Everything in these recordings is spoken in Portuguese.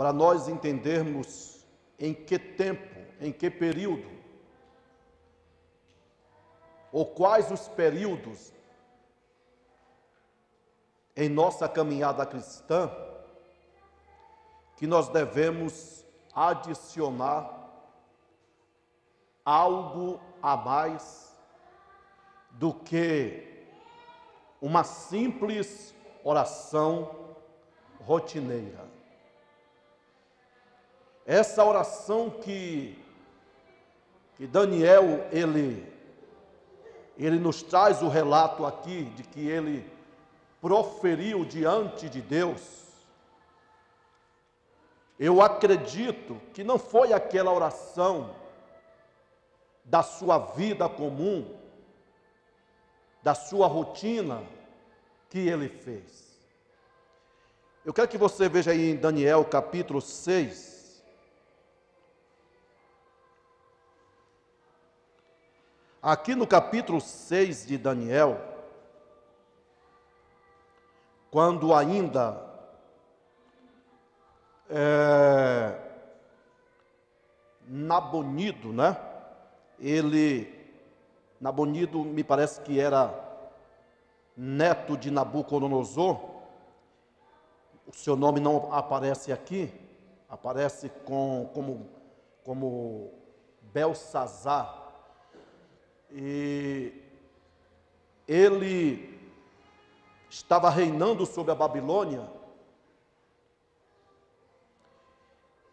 para nós entendermos em que tempo, em que período, ou quais os períodos em nossa caminhada cristã que nós devemos adicionar algo a mais do que uma simples oração rotineira. Essa oração que Daniel, ele nos traz o relato aqui de que ele proferiu diante de Deus. Eu acredito que não foi aquela oração da sua vida comum, da sua rotina que ele fez. Eu quero que você veja aí em Daniel capítulo 6, aqui no capítulo 6 de Daniel, quando ainda Nabonido, né? Nabonido me parece que era neto de Nabucodonosor. O seu nome não aparece aqui, aparece como Belsazar. E ele estava reinando sobre a Babilônia,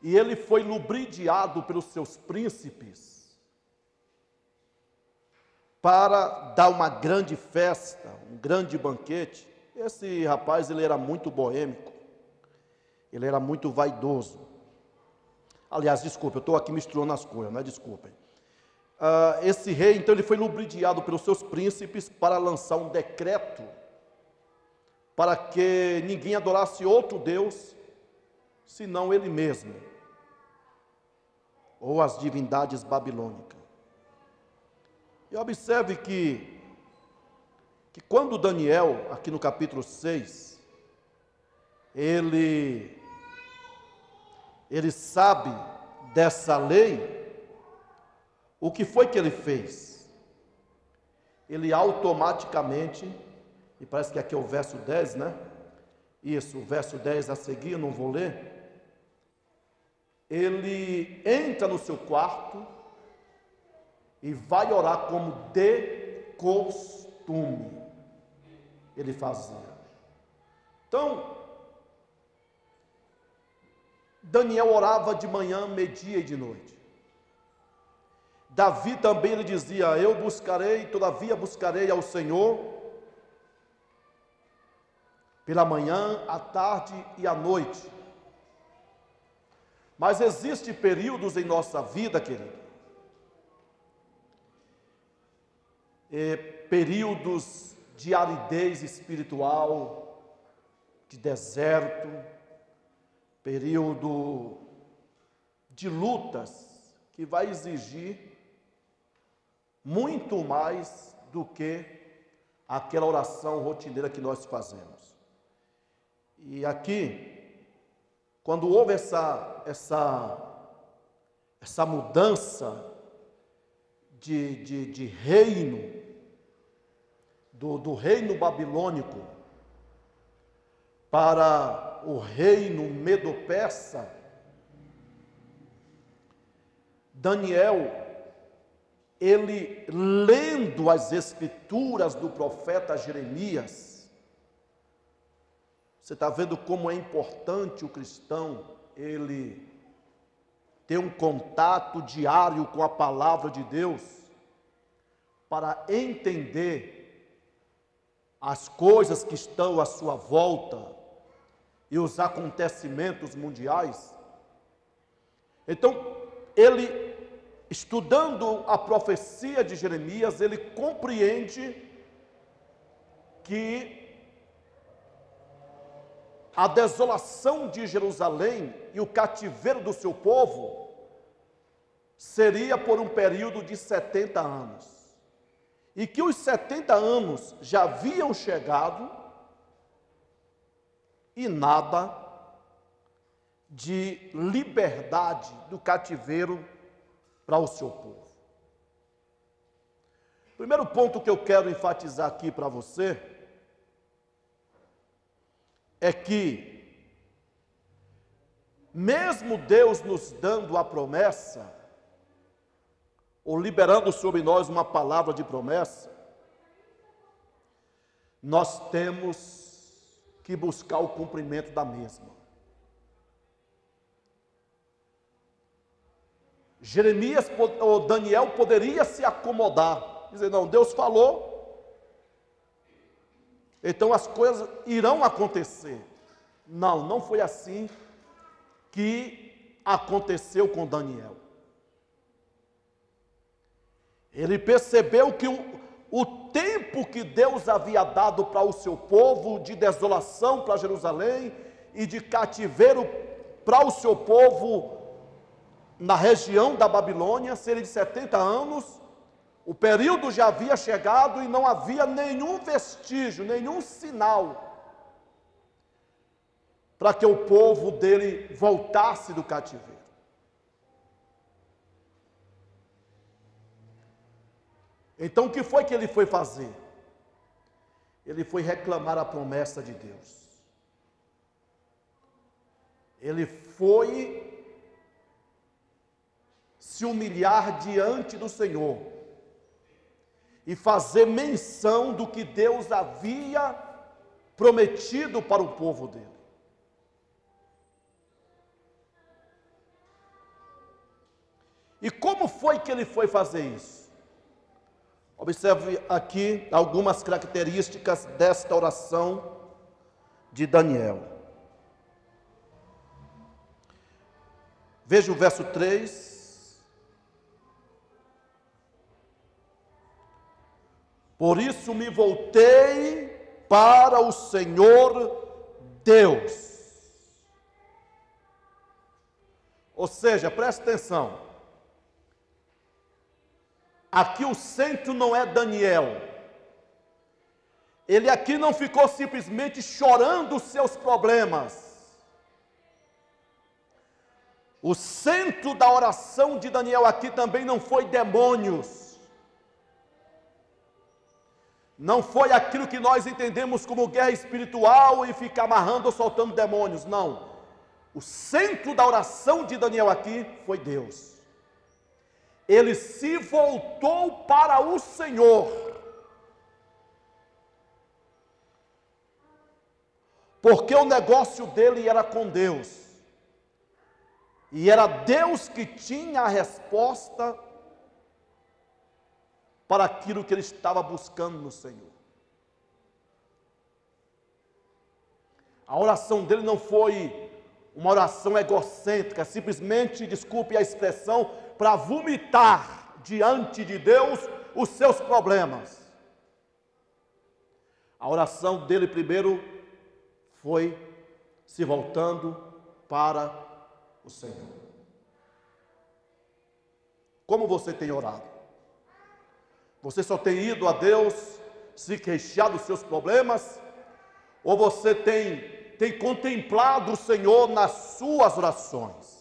e ele foi lubridiado pelos seus príncipes para dar uma grande festa, um grande banquete. Esse rapaz, ele era muito boêmico, ele era muito vaidoso. Aliás, desculpa, eu estou aqui misturando as coisas, né? Desculpem. Esse rei, então, ele foi lubridiado pelos seus príncipes para lançar um decreto para que ninguém adorasse outro Deus, senão ele mesmo, ou as divindades babilônicas. E observe que quando Daniel, aqui no capítulo 6, ele sabe dessa lei, o que foi que ele fez? Ele automaticamente, e parece que aqui é o verso 10, né? Isso, o verso 10 a seguir, eu não vou ler. Ele entra no seu quarto e vai orar como de costume ele fazia. Então, Daniel orava de manhã, meio-dia e de noite. Davi também, ele dizia: eu buscarei, todavia buscarei ao Senhor pela manhã, à tarde e à noite. Mas existem períodos em nossa vida, querido, períodos de aridez espiritual, de deserto, período de lutas, que vai exigir muito mais do que aquela oração rotineira que nós fazemos. E aqui, quando houve essa mudança de reino, do reino babilônico para o reino medo-persa, Daniel, ele lendo as escrituras do profeta Jeremias, você está vendo como é importante o cristão, ele ter um contato diário com a palavra de Deus, para entender as coisas que estão à sua volta e os acontecimentos mundiais. Então, ele, estudando a profecia de Jeremias, ele compreende que a desolação de Jerusalém e o cativeiro do seu povo seria por um período de 70 anos. E que os 70 anos já haviam chegado e nada de liberdade do cativeiro para o seu povo. Primeiro ponto que eu quero enfatizar aqui para você é que, mesmo Deus nos dando a promessa, ou liberando sobre nós uma palavra de promessa, nós temos que buscar o cumprimento da mesma. Jeremias ou Daniel poderia se acomodar, dizer, não, Deus falou, então as coisas irão acontecer. Não, não foi assim que aconteceu com Daniel. Ele percebeu que o tempo que Deus havia dado para o seu povo, de desolação para Jerusalém e de cativeiro para o seu povo na região da Babilônia, seria de 70 anos, o período já havia chegado e não havia nenhum vestígio, nenhum sinal para que o povo dele voltasse do cativeiro. Então o que foi que ele foi fazer? Ele foi reclamar a promessa de Deus. Ele foi se humilhar diante do Senhor e fazer menção do que Deus havia prometido para o povo dele. E como foi que ele foi fazer isso? Observe aqui algumas características desta oração de Daniel. Veja o verso 3. Por isso me voltei para o Senhor Deus. Ou seja, preste atenção. Aqui o centro não é Daniel. Ele aqui não ficou simplesmente chorando os seus problemas. O centro da oração de Daniel aqui também não foi demônios. Não foi aquilo que nós entendemos como guerra espiritual e ficar amarrando ou soltando demônios. Não. O centro da oração de Daniel aqui foi Deus. Ele se voltou para o Senhor, porque o negócio dele era com Deus, e era Deus que tinha a resposta para aquilo que ele estava buscando no Senhor. A oração dele não foi uma oração egocêntrica, simplesmente, desculpe a expressão, para vomitar diante de Deus os seus problemas. A oração dele primeiro foi se voltando para o Senhor. Como você tem orado? Você só tem ido a Deus se queixar dos seus problemas? Ou você tem contemplado o Senhor nas suas orações?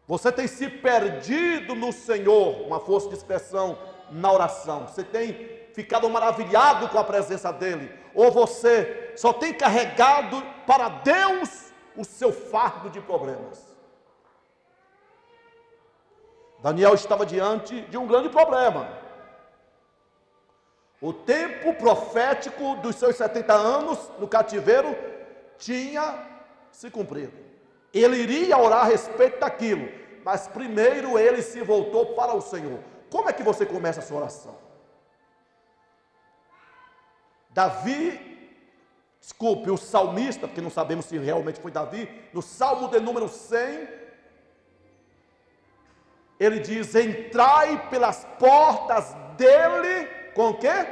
Você tem se perdido no Senhor, uma força de expressão na oração. Você tem ficado maravilhado com a presença dEle. Ou você só tem carregado para Deus o seu fardo de problemas. Daniel estava diante de um grande problema. O tempo profético dos seus 70 anos no cativeiro tinha se cumprido. Ele iria orar a respeito daquilo, mas primeiro ele se voltou para o Senhor. Como é que você começa a sua oração? O salmista, porque não sabemos se realmente foi Davi, no Salmo de número 100, ele diz: entrai pelas portas dele, com o quê?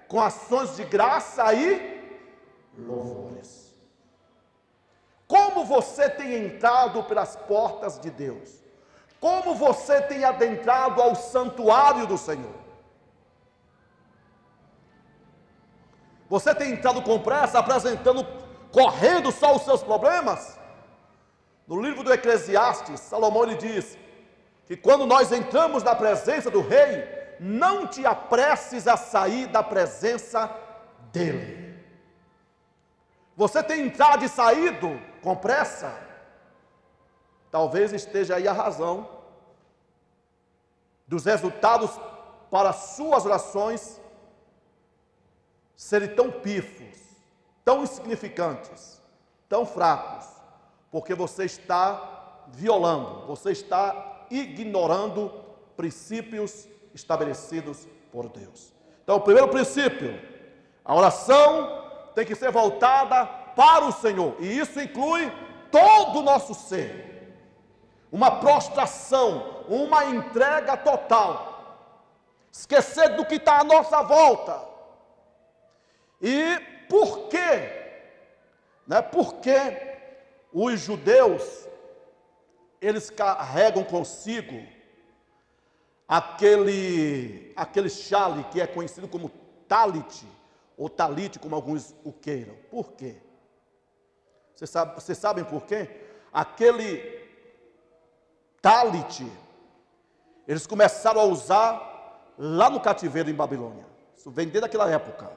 Com ações de graça e louvores. Como você tem entrado pelas portas de Deus? Como você tem adentrado ao santuário do Senhor? Você tem entrado com pressa, apresentando correndo só os seus problemas. No livro do Eclesiastes, Salomão ele diz que quando nós entramos na presença do rei, não te apresses a sair da presença dele. Você tem entrado e saído com pressa? Talvez esteja aí a razão dos resultados para suas orações serem tão pífios, tão insignificantes, tão fracos, porque você está violando, você está ignorando princípios estabelecidos por Deus. Então, o primeiro princípio, a oração tem que ser voltada para o Senhor, e isso inclui todo o nosso ser. Uma prostração, uma entrega total, esquecer do que está à nossa volta. E por quê? Porque os judeus, eles carregam consigo aquele chale que é conhecido como talit, ou talite, como alguns o queiram. Por quê? Vocês sabem por quê? Aquele talit, eles começaram a usar lá no cativeiro em Babilônia. Isso vem desde aquela época.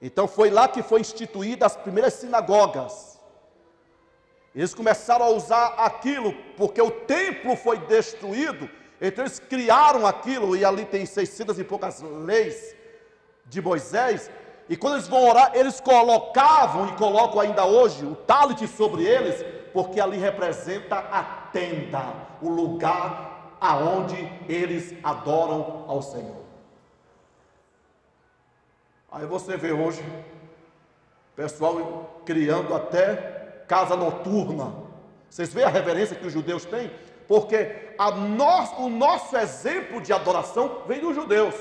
Então foi lá que foi instituída as primeiras sinagogas. Eles começaram a usar aquilo, porque o templo foi destruído, então eles criaram aquilo, e ali tem 600 e poucas leis de Moisés, e quando eles vão orar, eles colocavam, e colocam ainda hoje, o talit sobre eles, porque ali representa a tenda, o lugar aonde eles adoram ao Senhor. Aí você vê hoje, pessoal criando até casa noturna. Vocês veem a reverência que os judeus têm? Porque o nosso exemplo de adoração vem dos judeus.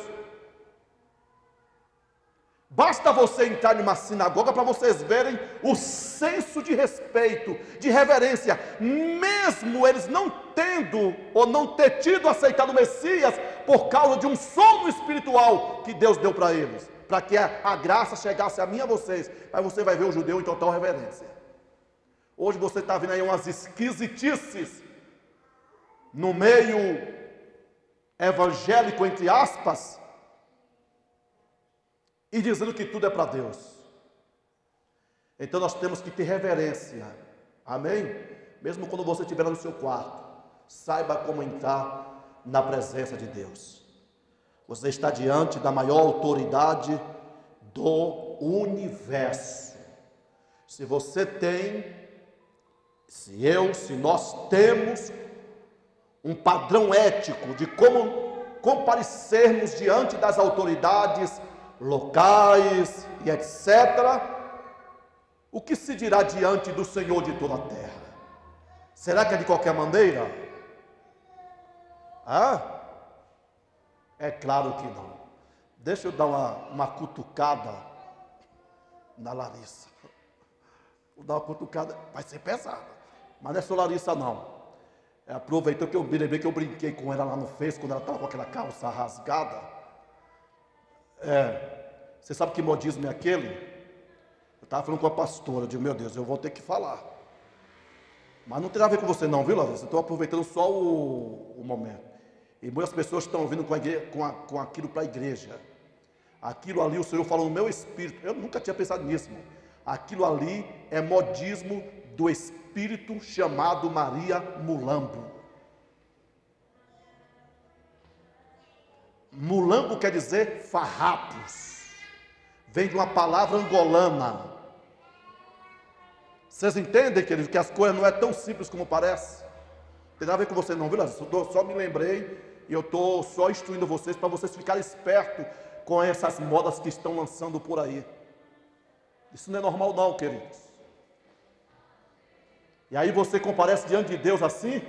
Basta você entrar numa sinagoga para vocês verem o senso de respeito, de reverência, mesmo eles não tendo ou não ter tido aceitado o Messias por causa de um sono espiritual que Deus deu para eles, para que a graça chegasse a mim e a vocês. Mas você vai ver o judeu em total reverência. Hoje você está vendo aí umas esquisitices no meio evangélico, entre aspas, e dizendo que tudo é para Deus. Então nós temos que ter reverência, amém? Mesmo quando você estiver no seu quarto, saiba como entrar na presença de Deus. Você está diante da maior autoridade do universo. Se você tem, se nós temos um padrão ético de como comparecermos diante das autoridades locais e etc., o que se dirá diante do Senhor de toda a terra? Será que é de qualquer maneira? É claro que não. Deixa eu dar uma cutucada na Larissa. Vou dar uma cutucada, vai ser pesada, mas não é só Larissa não. Aproveitou que eu me lembrei que eu brinquei com ela lá no Face, quando ela estava com aquela calça rasgada. Você sabe que modismo é aquele? Eu estava falando com a pastora, eu digo, meu Deus, eu vou ter que falar. Mas não tem nada a ver com você não, viu, Larissa? Eu estou aproveitando só o momento. E muitas pessoas estão vindo com aquilo para a igreja. Aquilo ali, o Senhor falou no meu espírito. Eu nunca tinha pensado nisso, irmão. Aquilo ali é modismo do espírito chamado Maria Mulambo. Mulambo quer dizer farrapos. Vem de uma palavra angolana. Vocês entendem, queridos, que as coisas não é tão simples como parece? Não tem nada a ver com você não, viu? Eu só me lembrei e eu estou só instruindo vocês para vocês ficarem espertos com essas modas que estão lançando por aí. Isso não é normal não, queridos. E aí você comparece diante de Deus assim,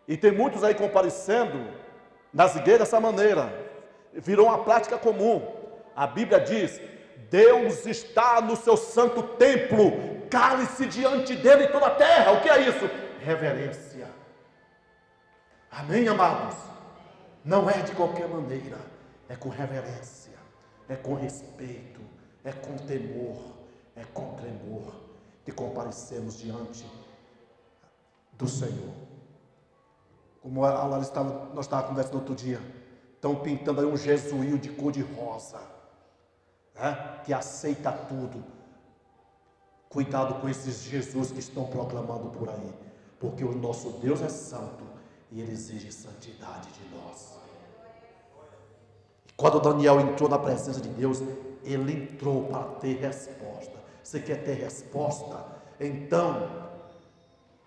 e tem muitos aí comparecendo nas igrejas dessa maneira, virou uma prática comum. A Bíblia diz, Deus está no seu santo templo, cale-se diante dele toda a terra. O que é isso? Reverência. Amém, amados? Não é de qualquer maneira, é com reverência, é com respeito, é com temor, é com tremor que comparecemos diante do Senhor. Como a Larissa nós estávamos conversando outro dia, estão pintando aí um jesuíno de cor de rosa, né, que aceita tudo. Cuidado com esses Jesus que estão proclamando por aí, porque o nosso Deus é santo e Ele exige santidade de nós. E quando Daniel entrou na presença de Deus, ele entrou para ter resposta. Você quer ter resposta? Então,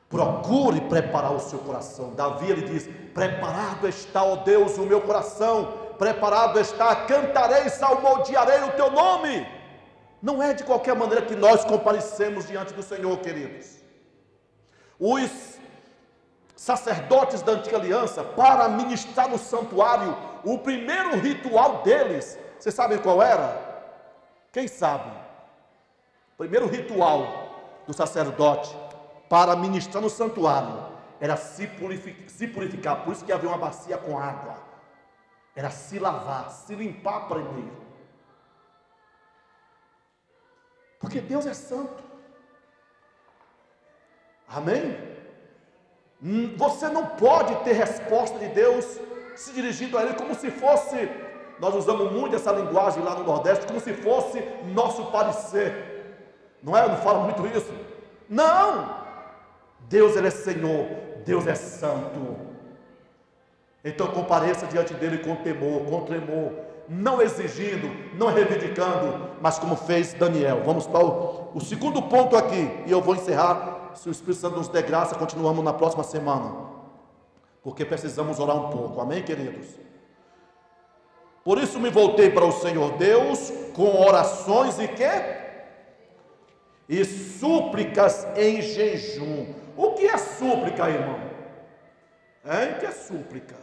procure preparar o seu coração. Davi, ele diz: preparado está, ó Deus, o meu coração, preparado está, cantarei, salmodiarei o teu nome. Não é de qualquer maneira que nós comparecemos diante do Senhor, queridos. Os sacerdotes da antiga aliança, para ministrar no santuário, o primeiro ritual deles, vocês sabem qual era? Quem sabe? O primeiro ritual do sacerdote para ministrar no santuário era se purificar. Por isso que havia uma bacia com água. Era se lavar, se limpar primeiro. Porque Deus é santo. Amém? Você não pode ter resposta de Deus se dirigindo a Ele como se fosse, nós usamos muito essa linguagem lá no Nordeste, como se fosse nosso parecer. Não é? Eu não falo muito isso. Não! Deus, Ele é Senhor. Deus é santo. Então compareça diante dEle com temor, com tremor, não exigindo, não reivindicando, mas como fez Daniel. Vamos para o segundo ponto aqui, e eu vou encerrar. Se o Espírito Santo nos der graça, continuamos na próxima semana, porque precisamos orar um pouco, amém, queridos? Por isso me voltei para o Senhor Deus, com orações e quê? E súplicas em jejum. O que é súplica, irmão? O que é súplica?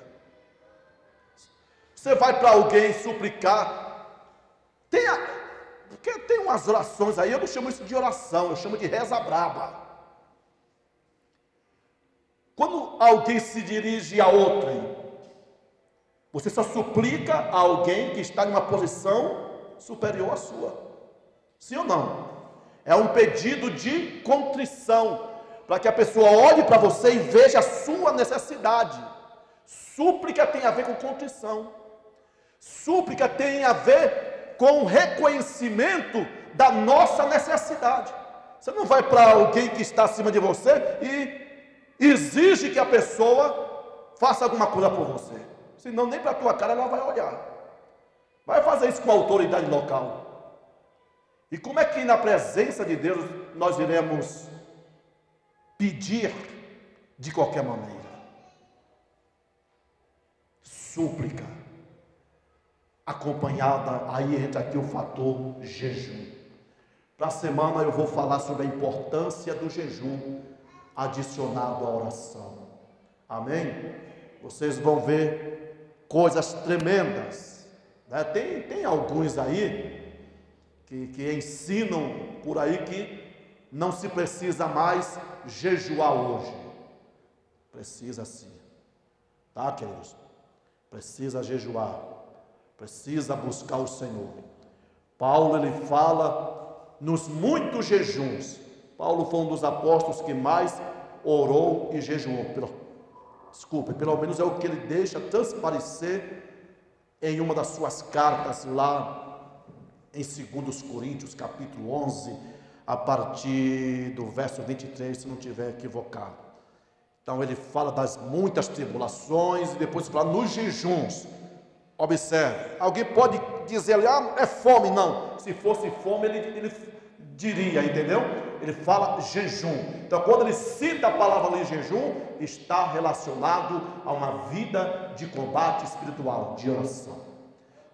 Você vai para alguém suplicar, porque tem umas orações aí, eu não chamo isso de oração, eu chamo de reza braba. Quando alguém se dirige a outrem, você só suplica a alguém que está em uma posição superior à sua. Sim ou não? É um pedido de contrição, para que a pessoa olhe para você e veja a sua necessidade. Súplica tem a ver com contrição. Súplica tem a ver com reconhecimento da nossa necessidade. Você não vai para alguém que está acima de você e exige que a pessoa faça alguma coisa por você. Senão nem para a tua cara ela vai olhar. Vai fazer isso com a autoridade local. E como é que na presença de Deus nós iremos pedir de qualquer maneira? Súplica, acompanhada, aí entra aqui o fator jejum. Para a semana eu vou falar sobre a importância do jejum adicionado à oração. Amém? Vocês vão ver coisas tremendas, né? Tem alguns aí que ensinam por aí que não se precisa mais jejuar hoje. Precisa sim, tá, queridos? Precisa jejuar, precisa buscar o Senhor. Paulo, ele fala nos muitos jejuns. Paulo foi um dos apóstolos que mais orou e jejuou. Pelo menos é o que ele deixa transparecer em uma das suas cartas lá em 2 Coríntios, capítulo 11, a partir do verso 23, se não estiver equivocado. Então ele fala das muitas tribulações e depois fala nos jejuns. Observe, alguém pode dizer, é fome. Não, se fosse fome ele diria, entendeu? Ele fala jejum. Então quando ele cita a palavra ali jejum, está relacionado a uma vida de combate espiritual, de oração.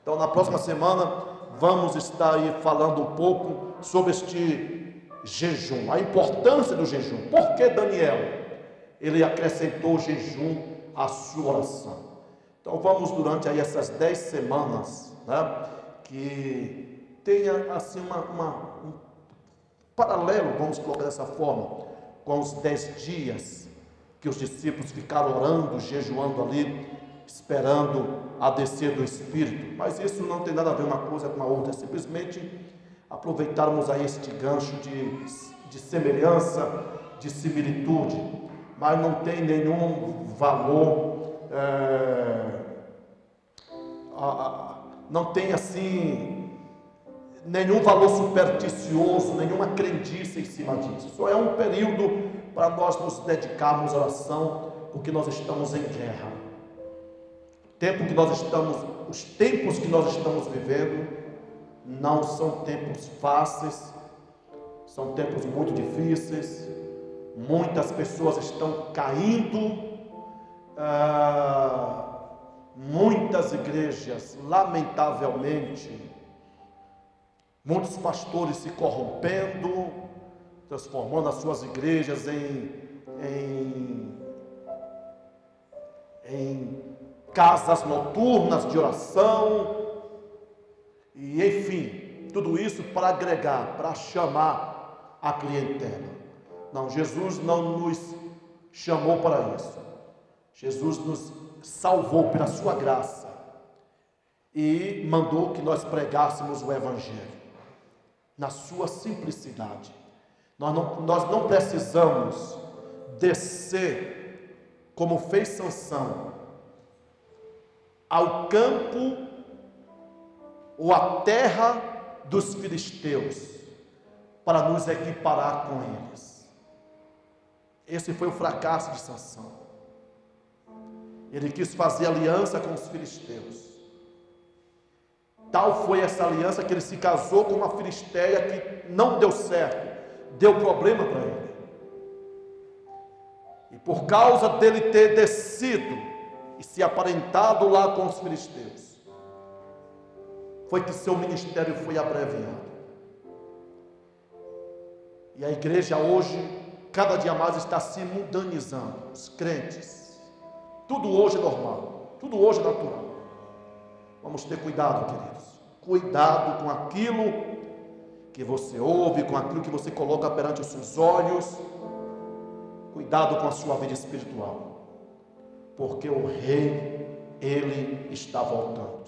Então na próxima semana vamos estar aí falando um pouco sobre este jejum, a importância do jejum. Por que Daniel, ele acrescentou o jejum à sua oração? Então vamos durante aí essas 10 semanas, né, que tenha assim um paralelo, vamos colocar dessa forma, com os 10 dias que os discípulos ficaram orando, jejuando ali, esperando a descer do Espírito. Mas isso não tem nada a ver uma coisa com a outra, é simplesmente aproveitarmos aí este gancho de semelhança, de similitude, mas não tem nenhum valor, não tem assim nenhum valor supersticioso, nenhuma crendice em cima disso. Só é um período para nós nos dedicarmos à oração, porque nós estamos em guerra. Os tempos que nós estamos vivendo não são tempos fáceis, são tempos muito difíceis. Muitas pessoas estão caindo, muitas igrejas, lamentavelmente, muitos pastores se corrompendo, transformando as suas igrejas em casas noturnas de oração, e enfim, tudo isso para agregar, para chamar a clientela. Não, Jesus não nos chamou para isso. Jesus nos salvou pela sua graça e mandou que nós pregássemos o Evangelho na sua simplicidade. Nós não precisamos descer, como fez Sansão, ao campo ou à terra dos filisteus para nos equiparar com eles. Esse foi o fracasso de Sansão. Ele quis fazer aliança com os filisteus. Tal foi essa aliança que ele se casou com uma filisteia que não deu certo, deu problema para ele. E por causa dele ter descido e se aparentado lá com os filisteus, foi que seu ministério foi abreviado. E a igreja hoje, cada dia mais, está se mundanizando. Os crentes, tudo hoje é normal, tudo hoje é natural. Vamos ter cuidado, queridos. Cuidado com aquilo que você ouve, com aquilo que você coloca perante os seus olhos. Cuidado com a sua vida espiritual, porque o rei, ele está voltando.